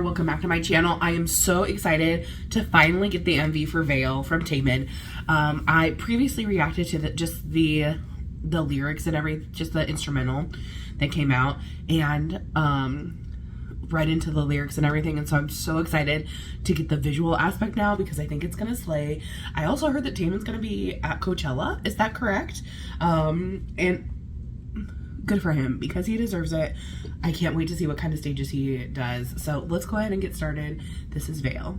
welcome back to my channel. I am so excited to finally get the MV for Veil from Taemin. I previously reacted to just the lyrics and everything, just the instrumental that came out, and read into the lyrics and everything, and so I'm so excited to get the visual aspect now because I think it's gonna slay. I also heard that Taemin's gonna be at Coachella. Is that correct? And good for him because he deserves it. I can't wait to see what kind of stages he does. So let's go ahead and get started. This is Veil.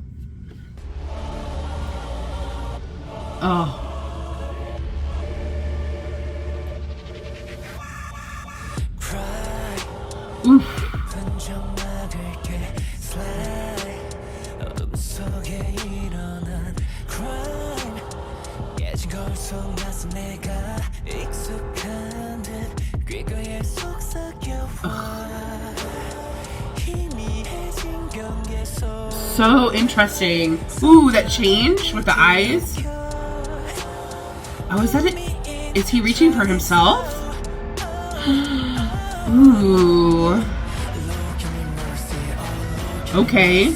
Oh. Oof. So interesting. Ooh, that change with the eyes. Oh, is that it? Is he reaching for himself? Ooh. Okay.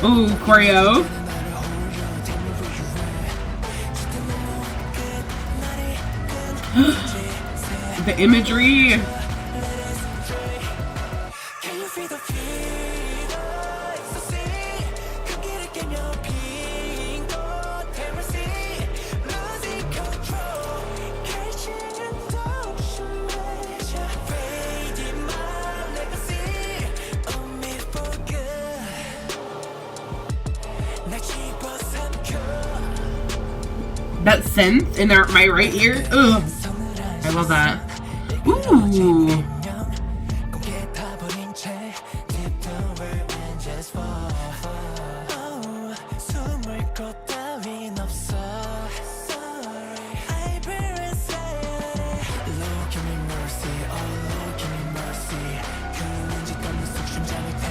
Ooh, choreo. The imagery. That synth in my right ear. Ugh. I love that. Ooh.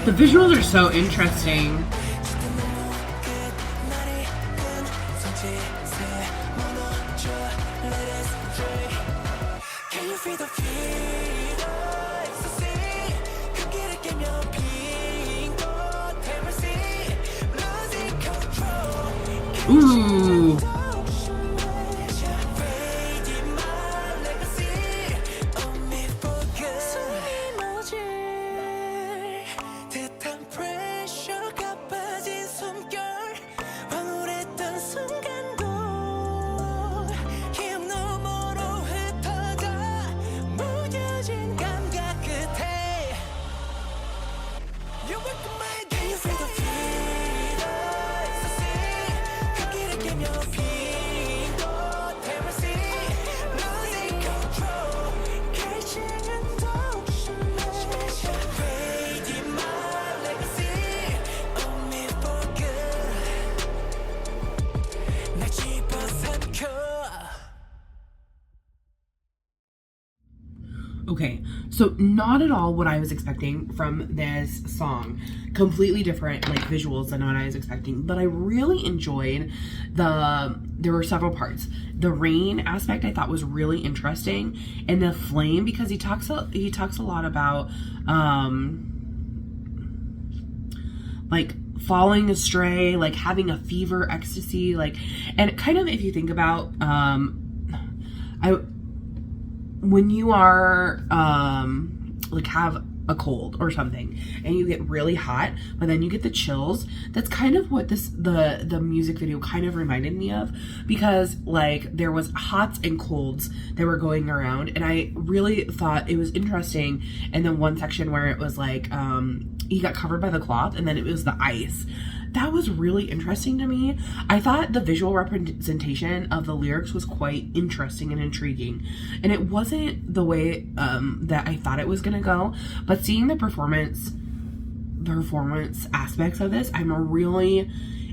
The visuals are so interesting. Ooh. Okay, so not at all what I was expecting from this song. Completely different, like, visuals than what I was expecting. But I really enjoyed there were several parts. The rain aspect I thought was really interesting, and the flame, because he talks a lot about like falling astray, like having a fever, ecstasy, like, and kind of, if you think about when you are like have a cold or something and you get really hot but then you get the chills, that's kind of what the music video kind of reminded me of, because like there was hots and colds that were going around, and I really thought it was interesting. And then one section where it was like he got covered by the cloth and then it was the ice. That was really interesting to me. I thought the visual representation of the lyrics was quite interesting and intriguing. And it wasn't the way that I thought it was gonna go, but seeing the performance aspects of this, I'm really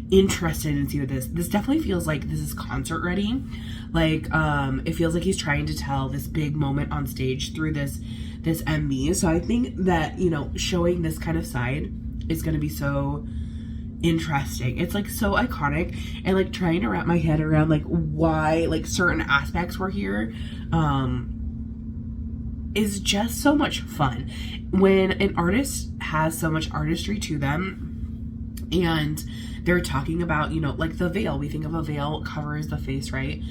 interested in seeing this. This definitely feels like this is concert ready. Like it feels like he's trying to tell this big moment on stage through this MV. So I think that, you know, showing this kind of side is gonna be so interesting. It's like so iconic, and like trying to wrap my head around like why like certain aspects were here is just so much fun. When an artist has so much artistry to them and they're talking about, you know, like the veil, we think of a veil covers the face, right?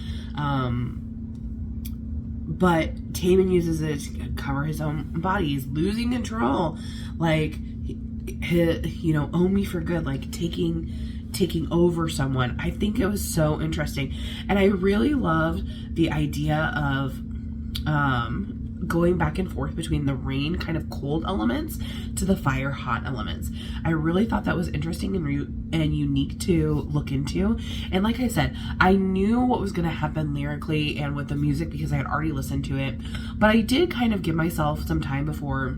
But Taemin uses it to cover his own body. He's losing control, like, you know, own me for good, like taking over someone. I think it was so interesting, and I really loved the idea of going back and forth between the rain kind of cold elements to the fire hot elements. I really thought that was interesting and unique to look into. And like I said, I knew what was going to happen lyrically and with the music because I had already listened to it, but I did kind of give myself some time before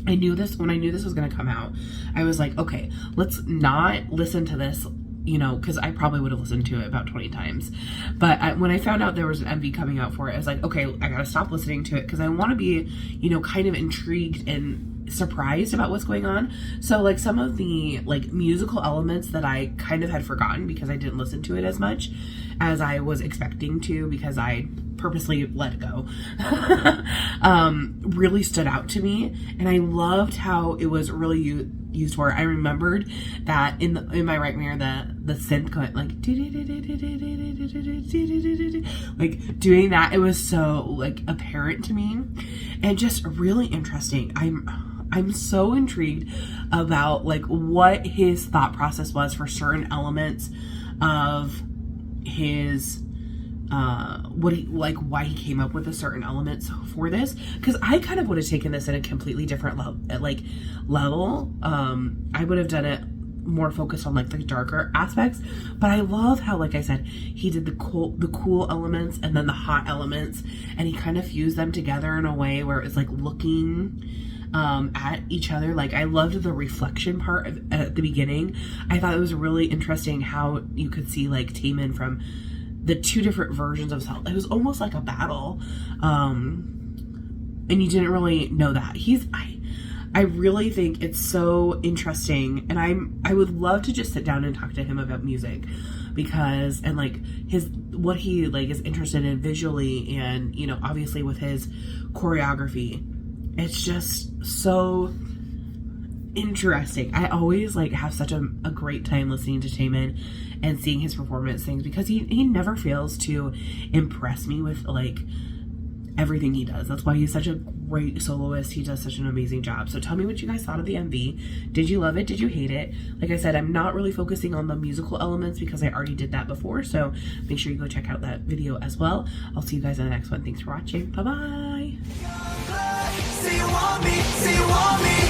I knew this. When I knew this was going to come out, I was like, okay, let's not listen to this, you know, because I probably would have listened to it about 20 times. But when I found out there was an MV coming out for it, I was like, okay, I gotta stop listening to it because I want to be, you know, kind of intrigued and surprised about what's going on. So like some of the like musical elements that I kind of had forgotten because I didn't listen to it as much as I was expecting to because I purposely let it go, really stood out to me. And I loved how it was really used for. I remembered that in my right mirror, the synth going like doing that. It was so like apparent to me and just really interesting. I'm so intrigued about like what his thought process was for certain elements of his why he came up with the certain elements for this, because I kind of would have taken this in a completely different level. I would have done it more focused on like the darker aspects, but I love how, like I said, he did the cool elements and then the hot elements, and he kind of fused them together in a way where it was like looking at each other. Like I loved the reflection part at the beginning. I thought it was really interesting how you could see like Taemin from the two different versions of himself. It was almost like a battle, and you didn't really know that. I really think it's so interesting, and I would love to just sit down and talk to him about music, because and like what he like is interested in visually, and you know, obviously with his choreography. It's just so interesting. I always like have such a great time listening to Taemin and seeing his performance things, because he never fails to impress me with like everything he does. That's why he's such a great soloist. He does such an amazing job. So tell me what you guys thought of the MV. Did you love it? Did you hate it? Like I said, I'm not really focusing on the musical elements because I already did that before. So make sure you go check out that video as well. I'll see you guys in the next one. Thanks for watching. Bye-bye. Say you want me, say you want me.